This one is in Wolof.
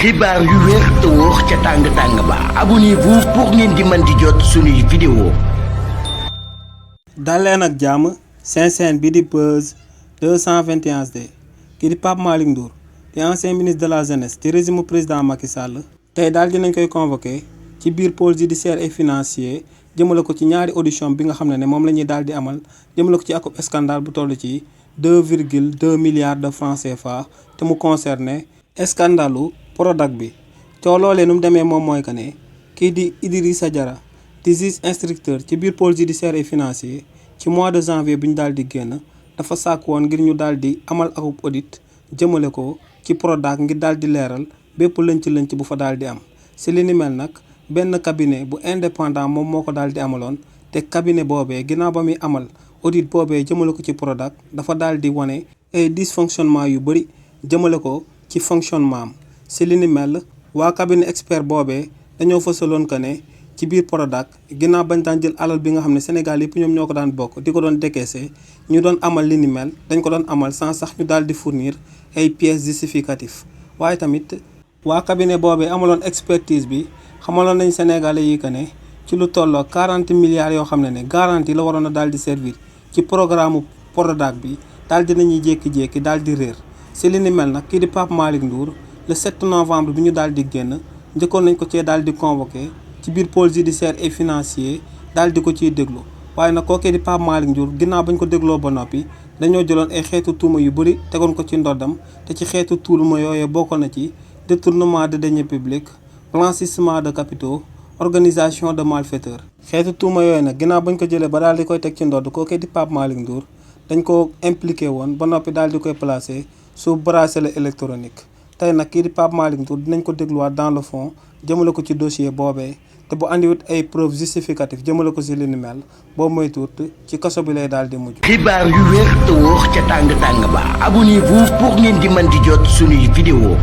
xibaar yu wér te wóor ca tàng-tàng ba abonnez-vous pour ngeen di mën di jot suñuy vidéo. dal leen ak jàmm seen chaîne bi di Buzz 221HD kii di Pape Malick Ndour di ancien ministre de la jeunesse ci régime président Macky Sall tey daal dinañ koy convoqué ci biir pôle judiciaire et financier jëmale ko ci ñaari audition bi nga xam ne moom la ñuy daal di amal jëmale ko ci akub scandale bu toll ci 2,2 milliards de francs CFA te mu concerné scandalu Prodac bi coow loolee nu mu demee moom mooy que ne kii di Idrissa Diarra di juge instructeur ci biir pôle judiciaire et financier ci mois de janvier bi ñu daal di génn dafa sàkk woon ngir ñu daal di amal akub audit jëmale ko ci Prodac ngir daal di leeral bépp lënc-lënc bu fa daal di am si li ni mel nag benn cabinet bu indépendant moom moo ko daal di amaloon te cabinet boobee ginnaaw ba muy amal audit boobee jëmale ko ci Prodac dafa daal di wane ay dysfonctionnement yu bëri jëmale ko ci fonctionnement am si li ni mel waa cabinet expert boobee dañoo fësaloon que ne ci biir Prodac ginnaaw bañ daan jël alal bi nga xam ne Sénégal yëpp ñoom ñoo ko daan bokk di ko doon décaissé ñu doon amal li ni mel dañ ko doon amal sans sax ñu daal di fournir ay pièces justificatives waaye tamit waa cabinet boobee amaloon expertise bi xamaloon nañ Sénégalais yi que ne ci lu tolloo 40 milliards yoo xam ne garantie la waroon a daal di servir ci programme Prodac bi daal di nañuy jékki-jékki daal di réer si li ni mel nag kii di Pape Malick Ndour le 7 novembre bi ñu daal di génn njëkkoon nañ ko cee daal di convoqué ci biir pôle judiciaire et financier daal di ko ciy déglu waaye nag kookee di Pape Malick Ndour ginnaaw bañ ko dégloo ba noppi dañoo jëloon ay xeetu tuuma yu bëri tegoon ko ci ndoddam te ci xeetu tuuma yooyee bokkoon na ci détournement de deniers publics blanchissement de capitaux organisation de malfaiteurs xeetu tuuma yooyu nag ginnaaw bañ ko jëlee ba daal di koy teg ci ndodd kookee di Pape Malick Ndour dañ ko impliqué woon ba noppi daal di koy placé sous bracelet électronique tey nag kii di Pape Malick Ndour dinañ ko dégluwaat dans le fond jëmale ko ci dossier boobee te bu andiwut ay preuves justificatives jëmale ko si li ni mel boo moytuwut ci kaso bi lay daal di mujj. xibaar yu wér te wóor ca tàng-tàng ba abonnez-vous pour ngeen di mën di jot suñuy vidéo.